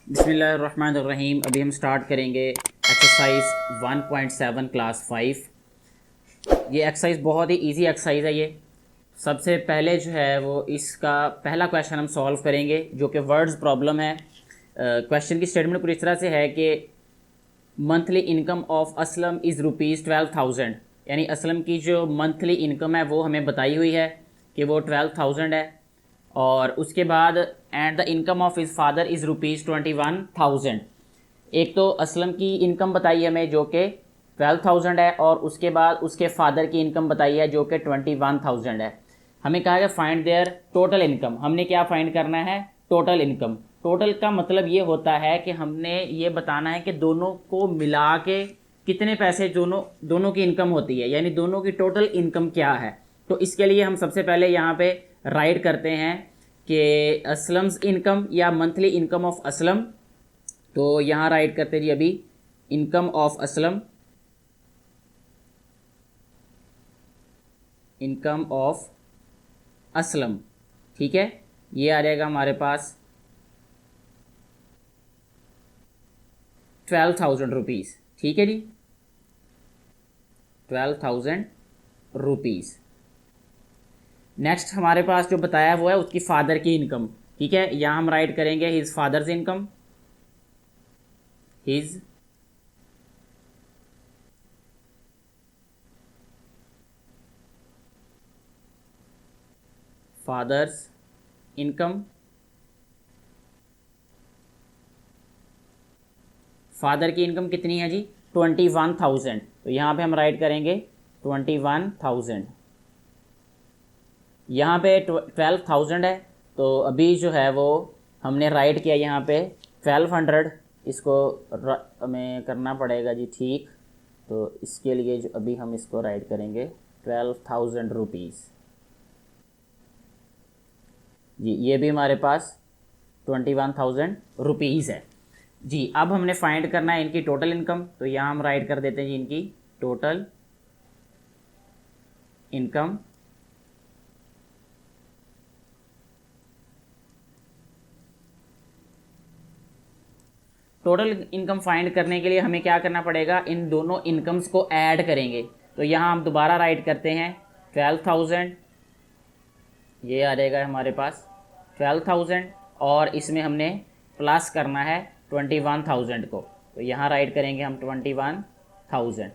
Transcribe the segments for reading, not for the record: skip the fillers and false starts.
बिस्मिल्लाहिर्रहमानिर्रहीम। अभी हम स्टार्ट करेंगे एक्सरसाइज 1.7 क्लास 5। ये एक्सरसाइज बहुत ही इजी एक्सरसाइज है। ये सबसे पहले जो है वो इसका पहला क्वेश्चन हम सॉल्व करेंगे जो कि वर्ड्स प्रॉब्लम है। क्वेश्चन की स्टेटमेंट कुछ इस तरह से है कि monthly income of Aslam is ₹12,000, यानी असलम की जो मंथली इनकम है वो हमें बताई हुई है कि वो 12,000 है। और उसके बाद and the income of his father is ₹21,000। एक तो असलम की इनकम बताई है हमें जो कि 12,000 है, और उसके बाद उसके फादर की इनकम बताई है जो कि 21,000 है। हमें कहा है फाइंड देयर टोटल इनकम। हमने क्या फाइंड करना है? Total income. टोटल का मतलब ये होता है कि हमने ये बताना है कि दोनों को मिला के कितने पैसे दोनों की इनकम होती है, यानी दोनों की टोटल इनकम क्या है। तो इसके लिए हम सबसे पहले यहाँ पे राइट करते हैं कि असलम्स इनकम या मंथली इनकम ऑफ असलम। तो यहाँ राइट करते जी अभी income of Aslam, income of Aslam, ठीक है। ये आ जाएगा हमारे पास ₹12,000, ठीक है जी, ₹12,000। नेक्स्ट हमारे पास जो बताया वो है उसकी फादर की इनकम, ठीक है। यहाँ हम राइट करेंगे his father's income, his father's income. Father की इनकम कितनी है जी? 21,000। तो यहाँ पे हम राइट करेंगे 21,000। यहाँ पे 12,000 है, तो अभी जो है वो हमने राइट किया यहाँ पे 1200। इसको हमें करना पड़ेगा जी, ठीक। तो इसके लिए जो अभी हम इसको राइट करेंगे ₹12,000 जी। ये भी हमारे पास ₹21,000 है जी। अब हमने फाइंड करना है इनकी टोटल इनकम। तो यहाँ हम राइट कर देते हैं जी इनकी total income. Total income find करने के लिए हमें क्या करना पड़ेगा? इन दोनों इनकम्स को ऐड करेंगे। तो यहाँ हम दोबारा राइट करते हैं 12,000, ये आ जाएगा हमारे पास 12,000, और इसमें हमने प्लस करना है 21,000 को। तो यहाँ राइट करेंगे हम 21,000,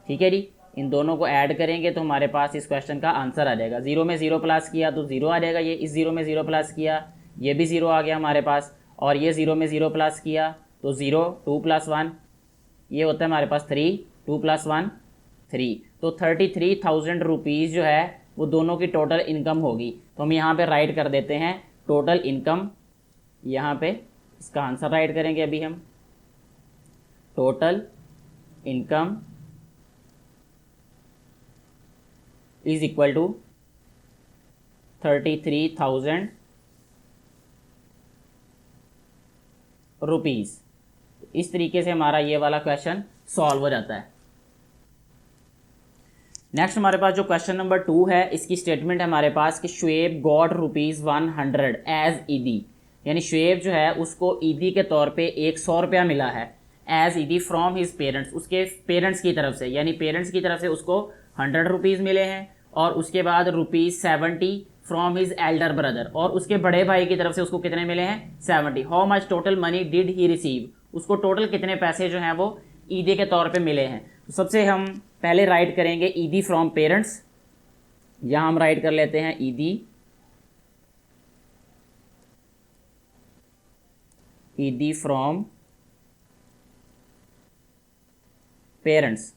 ठीक है जी। इन दोनों को ऐड करेंगे तो हमारे पास इस क्वेश्चन का आंसर आ जाएगा। ज़ीरो में ज़ीरो प्लस किया तो ज़ीरो आ जाएगा। ये इस ज़ीरो में ज़ीरो प्लस किया, ये भी ज़ीरो आ गया हमारे पास। और ये ज़ीरो में ज़ीरो प्लस किया तो ज़ीरो, 2 + 1 ये होता है हमारे पास 3, 2 + 1 3। तो ₹33,000 जो है वो दोनों की टोटल इनकम होगी। तो हम यहाँ पे राइट कर देते हैं टोटल इनकम। यहाँ पे इसका आंसर राइट करेंगे अभी हम, total income is equal to 33,000 rupees. इस तरीके से हमारा ये वाला क्वेश्चन सॉल्व हो जाता है। नेक्स्ट हमारे पास जो क्वेश्चन नंबर 2 है, इसकी स्टेटमेंट है हमारे पास कि शुएब गॉट ₹100 एज ईदी, यानी शुएब जो है उसको ईदी के तौर पे ₹100 मिला है एज ईदी फ्रॉम हिज पेरेंट्स, उसके पेरेंट्स की तरफ से। यानी पेरेंट्स की तरफ से उसको ₹100 मिले हैं, और उसके बाद ₹70 फ्रॉम हिज एल्डर ब्रदर, और उसके बड़े भाई की तरफ से उसको कितने मिले हैं? 70। How much total money did he receive, उसको टोटल कितने पैसे जो हैं वो ईदी के तौर पे मिले हैं। तो सबसे हम पहले राइट करेंगे ईदी फ्रॉम पेरेंट्स। यहाँ हम राइट कर लेते हैं ईदी, ईदी फ्रॉम पेरेंट्स।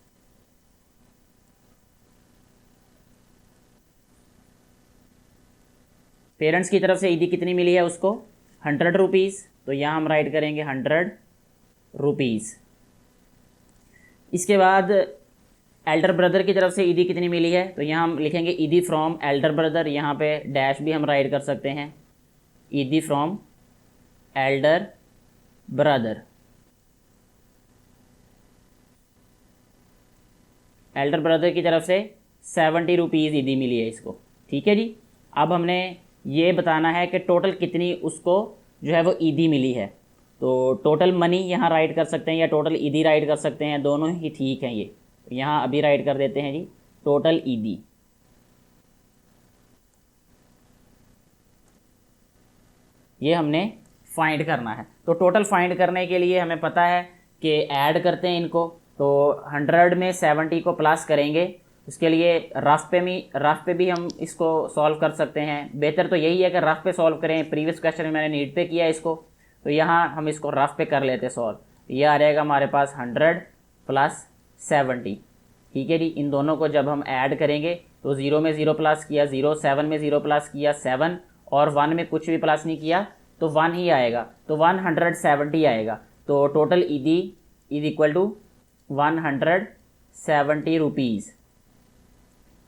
पेरेंट्स की तरफ से ईदी कितनी मिली है उसको? ₹100। तो यहाँ हम राइट करेंगे ₹100। इसके बाद एल्डर ब्रदर की तरफ से ईदी कितनी मिली है? तो यहाँ हम लिखेंगे ईदी फ्रॉम एल्डर ब्रदर, यहाँ पे डैश भी हम राइट कर सकते हैं, ईदी from Elder brother. Elder brother की तरफ से ₹70 ईदी मिली है इसको, ठीक है जी। अब हमने ये बताना है कि टोटल कितनी उसको जो है वो ईदी मिली है। तो टोटल मनी यहाँ राइट कर सकते हैं या टोटल ईदी राइट कर सकते हैं, दोनों ही ठीक हैं। ये यहाँ अभी राइट कर देते हैं जी टोटल ईदी। ये हमने फाइंड करना है। तो टोटल फाइंड करने के लिए हमें पता है कि ऐड करते हैं इनको, तो 100 में 70 को प्लस करेंगे। इसके लिए रफ पे भी हम इसको सॉल्व कर सकते हैं। बेहतर तो यही है कि रफ पे सॉल्व करें। प्रीवियस क्वेश्चन में मैंने नीट पे किया इसको, तो यहाँ हम इसको रफ पे कर लेते सॉल्व। ये आ जाएगा हमारे पास 100 प्लस 70। ठीक है जी। इन दोनों को जब हम ऐड करेंगे तो 0 में 0 प्लस किया 0, 7 में 0 प्लस किया 7, और 1 में कुछ भी प्लस नहीं किया तो 1 ही आएगा, तो 170 आएगा। तो टोटल ईदी इज इक्वल टू 170 रुपीज़।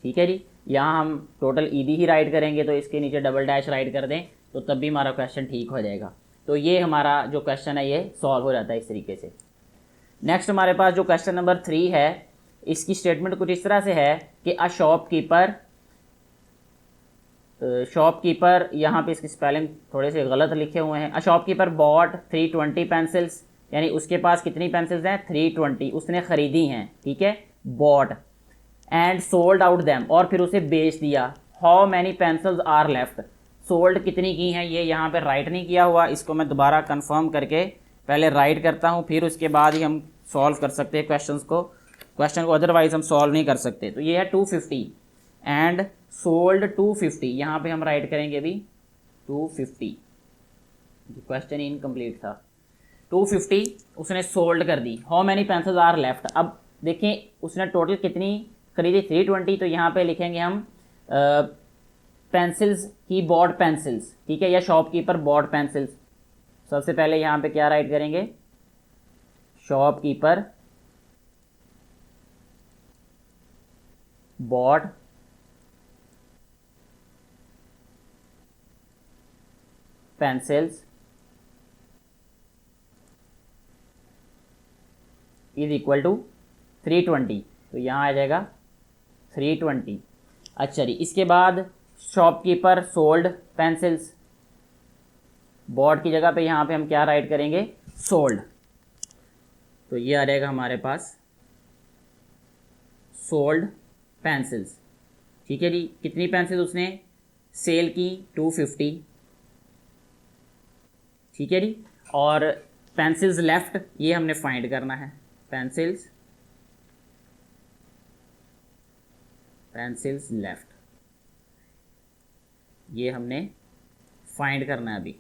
ठीक है जी। यहाँ हम टोटल ईदी ही राइट करेंगे, तो इसके नीचे डबल डैश राइट कर दें तो तब भी हमारा क्वेश्चन ठीक हो जाएगा। तो ये हमारा जो क्वेश्चन है ये सॉल्व हो जाता है इस तरीके से। नेक्स्ट हमारे पास जो क्वेश्चन नंबर 3 है, इसकी स्टेटमेंट कुछ इस तरह से है कि अ शॉपकीपर, यहाँ पे इसकी स्पेलिंग थोड़े से गलत लिखे हुए हैं। अ शॉपकीपर बॉट 320 पेंसिल्स, यानी उसके पास कितनी पेंसिल्स हैं 320, उसने ख़रीदी हैं। ठीक है, bought and sold out them, और फिर उसे बेच दिया। How many pencils are left, sold कितनी की हैं ये यहाँ पे राइट नहीं किया हुआ। इसको मैं दोबारा कंफर्म करके पहले राइट करता हूँ, फिर उसके बाद ही हम सॉल्व कर सकते हैं क्वेश्चन को, अदरवाइज हम सॉल्व नहीं कर सकते। तो ये है 250 एंड सोल्ड 250, यहाँ पे हम राइट करेंगे अभी 250, क्वेश्चन इनकम्प्लीट था। 250 उसने सोल्ड कर दी। How many pencils are left, अब देखें उसने टोटल कितनी खरीदी 320, तो यहाँ पे लिखेंगे हम पेंसिल्स, ही बॉट पेंसिल्स। ठीक है, या शॉपकीपर बॉट पेंसिल्स। सबसे पहले यहाँ पे क्या राइट करेंगे, shopkeeper bought pencils is equal to 320, तो यहाँ आ जाएगा 320। अच्छा जी, इसके बाद शॉपकीपर सोल्ड पेंसिल्स, बॉट की जगह पे यहाँ पे हम क्या राइट करेंगे, सोल्ड। तो ये आ जाएगा हमारे पास सोल्ड पेंसिल्स। ठीक है जी, कितनी पेंसिल उसने सेल की 250। ठीक है जी, और पेंसिल्स लेफ्ट ये हमने फाइंड करना है। पेंसिल्स लेफ्ट ये हमने फाइंड करना है अभी।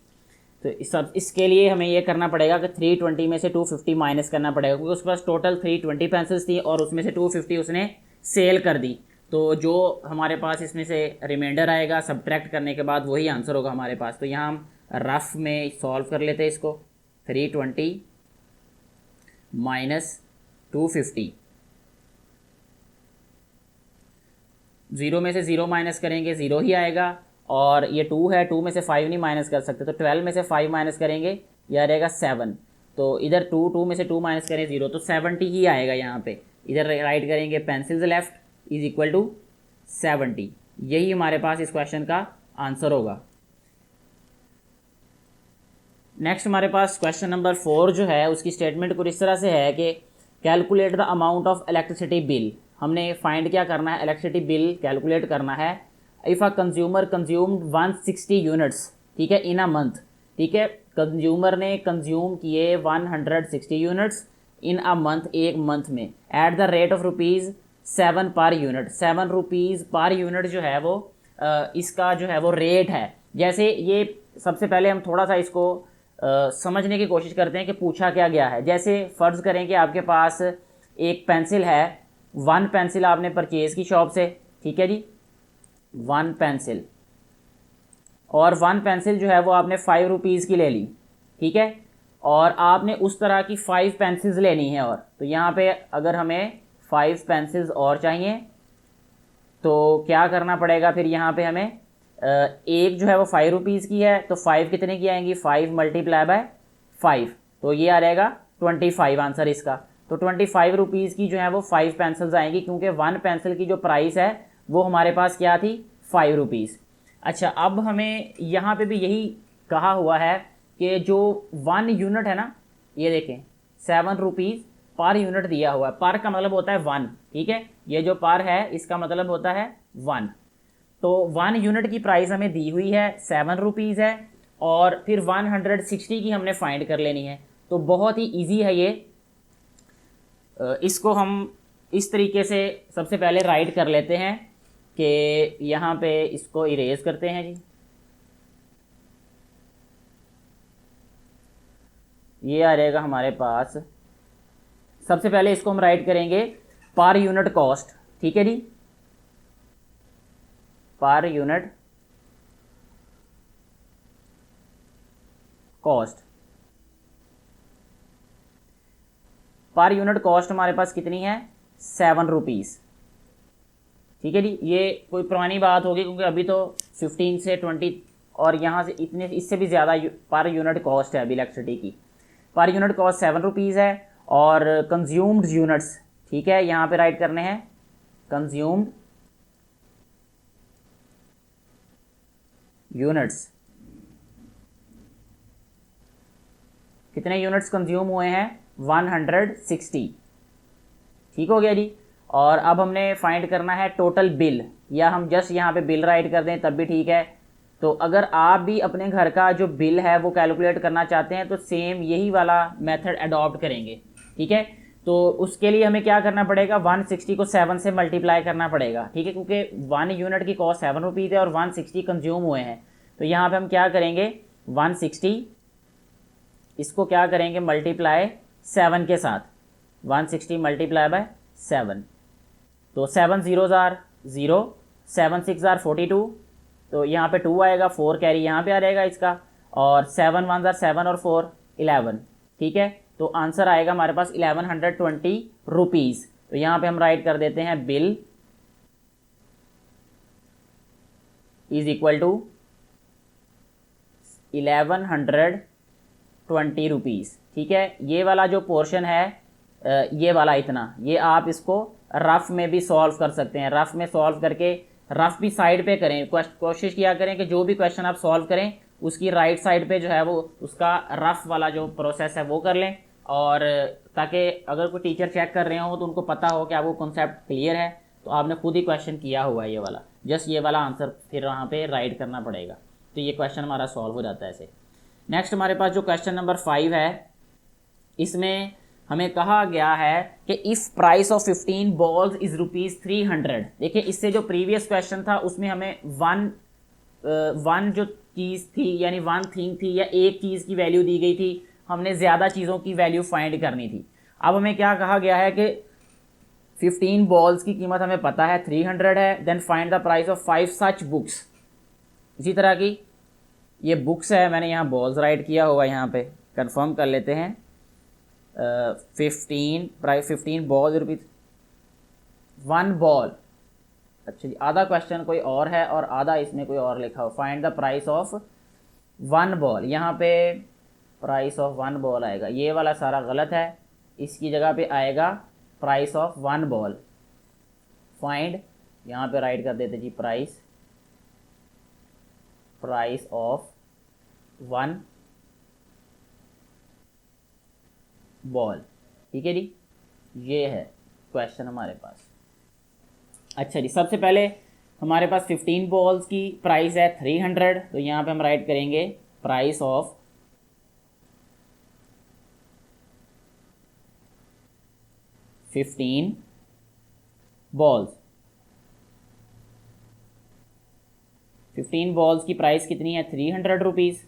तो इसके लिए हमें ये करना पड़ेगा कि 320 में से 250 माइनस करना पड़ेगा, क्योंकि उसके पास टोटल 320 पेंसिल्स थी और उसमें से 250 उसने सेल कर दी। तो जो हमारे पास इसमें से रिमाइंडर आएगा सब्ट्रैक्ट करने के बाद वही आंसर होगा हमारे पास। तो यहाँ हम रफ में सॉल्व कर लेते हैं इसको। 320 माइनस 250, 0 में से 0 माइनस करेंगे 0 ही आएगा, और ये 2 है, 2 में से 5 नहीं माइनस कर सकते, तो 12 में से 5 माइनस करेंगे ये आ रहेगा 7। तो इधर 2 में से 2 माइनस करें 0, तो 70 ही आएगा यहाँ पे। इधर राइट करेंगे pencils left is equal to 70। यही हमारे पास इस क्वेश्चन का आंसर होगा। नेक्स्ट हमारे पास क्वेश्चन नंबर 4 जो है उसकी स्टेटमेंट कुछ इस तरह से है कि calculate the amount of electricity bill. हमने फाइंड क्या करना है, इलेक्ट्रिसिटी बिल कैलकुलेट करना है। If a consumer consumed 160 units, ठीक है, इन अ मंथ। ठीक है, कंज्यूमर ने कंज्यूम किए 160 यूनिट्स इन अ मंथ, एक मंथ में, at the rate of ₹7 per unit. 7 rupees per unit जो है वो इसका जो है वो रेट है। जैसे ये सबसे पहले हम थोड़ा सा इसको समझने की कोशिश करते हैं कि पूछा क्या गया है। जैसे फ़र्ज़ करें कि आपके पास एक पेंसिल है, 1 पेंसिल आपने परचेज़ की शॉप से। ठीक है जी, 1 पेंसिल, और 1 पेंसिल जो है वो आपने 5 रुपीज़ की ले ली। ठीक है, और आपने उस तरह की 5 पेंसिल्स लेनी है। और तो यहाँ पे अगर हमें 5 पेंसिल्स और चाहिए तो क्या करना पड़ेगा, फिर यहाँ पे हमें एक जो है वो 5 रुपीज़ की है, तो 5 कितने की आएंगी, 5 मल्टीप्लाई बाय 5, तो ये आ जाएगा 25 आंसर इसका। तो 25 रुपीज़ की जो है वो 5 पेंसिल्स आएंगी, क्योंकि 1 पेंसिल की जो प्राइस है वो हमारे पास क्या थी, 5 रुपीज़। अच्छा, अब हमें यहाँ पे भी यही कहा हुआ है कि जो 1 यूनिट है ना, ये देखें 7 रुपीज़ पर यूनिट दिया हुआ है। पर का मतलब होता है 1, ठीक है, ये जो पर है इसका मतलब होता है 1। तो 1 यूनिट की प्राइस हमें दी हुई है 7 रुपीज़ है, और फिर 160 की हमने फाइंड कर लेनी है। तो बहुत ही ईजी है ये। इसको हम इस तरीके से सबसे पहले राइट कर लेते हैं कि यहाँ पे इसको इरेज करते हैं जी। ये आ जाएगा हमारे पास। सबसे पहले इसको हम राइट करेंगे पर यूनिट कॉस्ट, ठीक है जी, per unit cost. Per unit cost हमारे पास कितनी है, 7 रुपीज़, ठीक है जी। ये कोई पुरानी बात होगी क्योंकि अभी तो 15 से 20 और यहाँ से इतने इससे भी ज़्यादा पर यूनिट कॉस्ट है अभी इलेक्ट्रिसिटी की। पर यूनिट कॉस्ट 7 रुपीज़ है। और कंज्यूम्ड यूनिट्स, ठीक है, यहाँ पे राइट करने हैं कंज्यूम्ड यूनिट्स। कितने यूनिट्स कंज्यूम हुए हैं, 160, ठीक हो गया जी। और अब हमने फाइंड करना है टोटल बिल, या हम जस्ट यहाँ पे बिल राइट कर दें तब भी ठीक है। तो अगर आप भी अपने घर का जो बिल है वो कैलकुलेट करना चाहते हैं तो सेम यही वाला मेथड अडॉप्ट करेंगे, ठीक है। तो उसके लिए हमें क्या करना पड़ेगा, 160 को 7 से मल्टीप्लाई करना पड़ेगा, ठीक है, क्योंकि 1 यूनिट की कॉस्ट 7 रुपीज़ है और 160 कंज्यूम हुए हैं। तो यहाँ पे हम क्या करेंगे, 160 इसको क्या करेंगे मल्टीप्लाई 7 के साथ, 160 मल्टीप्लाई बाय 7। तो 7 ज़ीरोज़ आर 0, 7 6 आर 42, तो यहाँ पे 2 आएगा, 4 कैरी यहाँ पे आ जाएगा इसका, और 7 1 आर 7 और 4 11, ठीक है। तो आंसर आएगा हमारे पास 1120 रुपीज़। तो यहाँ पे हम राइट कर देते हैं bill is equal to 1120 rupees, ठीक है। ये वाला जो पोर्शन है ये वाला इतना, ये आप इसको रफ में भी सॉल्व कर सकते हैं। रफ में सॉल्व करके रफ भी साइड पे करें, कोशिश किया करें कि जो भी क्वेश्चन आप सॉल्व करें उसकी राइट साइड पे जो है वो उसका रफ वाला जो प्रोसेस है वो कर लें, और ताकि अगर कोई टीचर चेक कर रहे हो तो उनको पता हो कि वो कॉन्सेप्ट क्लियर है, तो आपने खुद ही क्वेश्चन किया हुआ है ये वाला, जस्ट ये वाला आंसर फिर वहाँ पे राइट करना पड़ेगा। तो ये क्वेश्चन हमारा सॉल्व हो जाता है ऐसे। नेक्स्ट हमारे पास जो क्वेश्चन नंबर 5 है, इसमें हमें कहा गया है कि if price of 15 balls is ₹300। देखिए इससे जो प्रीवियस क्वेश्चन था उसमें हमें वन जो चीज़ थी यानी वन थिंग थी या एक चीज़ की वैल्यू दी गई थी, हमने ज़्यादा चीज़ों की वैल्यू फाइंड करनी थी। अब हमें क्या कहा गया है कि 15 बॉल्स की कीमत हमें पता है 300 है, then find the price of 5 such books. इसी तरह की ये बुक्स है, मैंने यहाँ बॉल्स राइट किया हुआ, यहाँ पे कंफर्म कर लेते हैं। 15 बॉल रुपीज़ 1 बॉल। अच्छा जी, आधा क्वेश्चन कोई और है और आधा इसमें कोई और लिखा हो। Find the price of 1 ball, यहाँ पे प्राइस ऑफ 1 बॉल आएगा, ये वाला सारा गलत है, इसकी जगह पे आएगा प्राइस ऑफ 1 बॉल। फाइंड, यहाँ पे राइट कर देते जी प्राइस ऑफ 1 बॉल, ठीक है जी। ये है क्वेश्चन हमारे पास। अच्छा जी, सबसे पहले हमारे पास 15 बॉल्स की प्राइस है 300, तो यहाँ पे हम राइट करेंगे प्राइस ऑफ 15 बॉल्स। 15 बॉल्स की प्राइस कितनी है, 300 रुपीज़।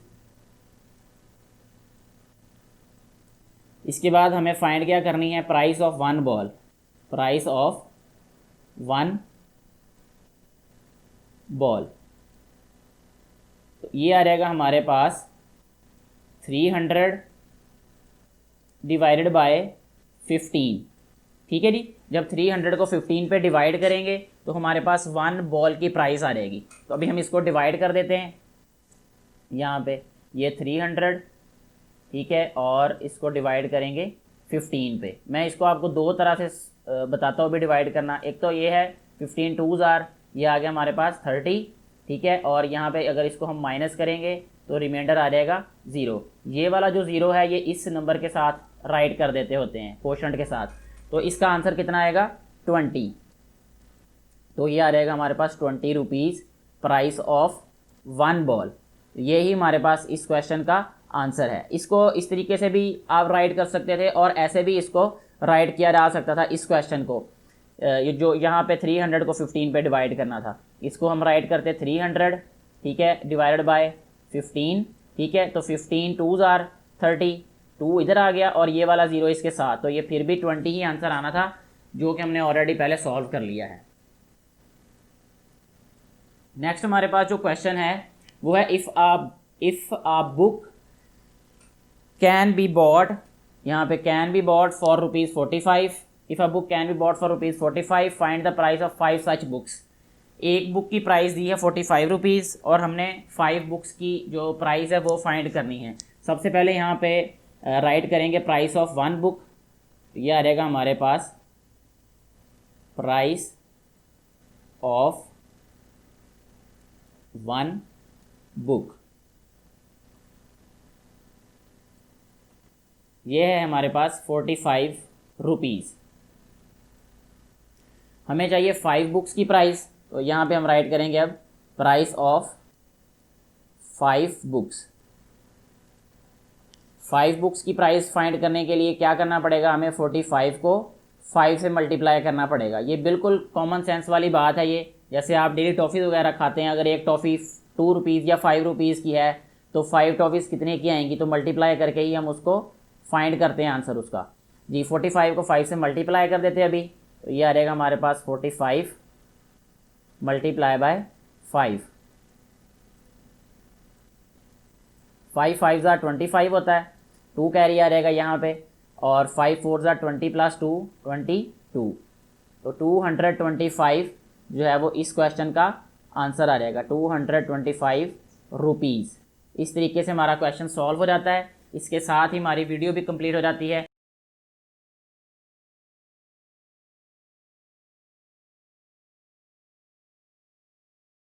इसके बाद हमें फाइंड क्या करनी है, price of 1 ball. Price of 1 ball, तो ये आ जाएगा हमारे पास 300 डिवाइडेड बाय 15, ठीक है जी। जब 300 को 15 पे डिवाइड करेंगे तो हमारे पास 1 बॉल की प्राइस आ जाएगी। तो अभी हम इसको डिवाइड कर देते हैं, यहाँ पे ये 300, ठीक है, और इसको डिवाइड करेंगे 15 पे। मैं इसको आपको दो तरह से बताता हूँ भी डिवाइड करना। एक तो ये है 15 2s आर, ये आ गया हमारे पास 30, ठीक है, और यहाँ पे अगर इसको हम माइनस करेंगे तो रिमाइंडर आ जाएगा 0। ये वाला जो 0 है ये इस नंबर के साथ राइट कर देते होते हैं, कोशंट के साथ। तो इसका आंसर कितना आएगा 20। तो ये आ जाएगा हमारे पास 20 रुपीज़ प्राइस ऑफ 1 बॉल। ये ही हमारे पास इस क्वेश्चन का आंसर है। इसको इस तरीके से भी आप राइट कर सकते थे और ऐसे भी इसको राइट किया जा सकता था। इस क्वेश्चन को ये जो यहाँ पे 300 को 15 पे डिवाइड करना था, इसको हम राइट करते 300, ठीक है, डिवाइडेड बाय 15, ठीक है। तो 15 2s आर 30, 2 इधर आ गया और ये वाला 0 इसके साथ, तो ये फिर भी 20 ही आंसर आना था, जो कि हमने ऑलरेडी पहले सॉल्व कर लिया है। नेक्स्ट हमारे पास जो क्वेश्चन है वो है if a book can be bought, यहाँ पे can be bought for ₹45। If a book can be bought for ₹45, find the price of 5 such books. एक बुक की प्राइस दी है 45 रुपीज़ और हमने 5 बुक्स की जो प्राइस है वो फाइंड करनी है। सबसे पहले यहाँ पे राइट करेंगे प्राइस ऑफ 1 बुक। ये आ जाएगा हमारे पास प्राइस ऑफ 1 बुक, ये है हमारे पास 45 रुपीज़। हमें चाहिए 5 बुक्स की प्राइस, तो यहाँ पे हम राइट करेंगे अब प्राइस ऑफ 5 बुक्स। 5 बुक्स की प्राइस फाइंड करने के लिए क्या करना पड़ेगा, हमें 45 को 5 से मल्टीप्लाई करना पड़ेगा। ये बिल्कुल कॉमन सेंस वाली बात है। ये जैसे आप डेली टॉफ़ीज़ वगैरह खाते हैं, अगर एक टॉफ़ी 2 रुपीज़ या 5 रुपीज़ की है तो 5 टॉफ़ीज़ कितने की आएंगी, तो मल्टीप्लाई करके ही हम उसको फाइंड करते हैं आंसर उसका। जी 45 को 5 से मल्टीप्लाई कर देते हैं अभी, तो ये आ जाएगा हमारे पास 45 मल्टीप्लाई बाय 5। 5 5 ज़ा 25 होता है, 2 कैरी आ जाएगा यहाँ पे, और 5 4 ज़ा 20 + 2 22, तो 225 जो है वो इस क्वेश्चन का आंसर आ जाएगा, 225 रुपीज़। इस तरीके से हमारा क्वेश्चन सॉल्व हो जाता है। इसके साथ ही हमारी वीडियो भी कंप्लीट हो जाती है।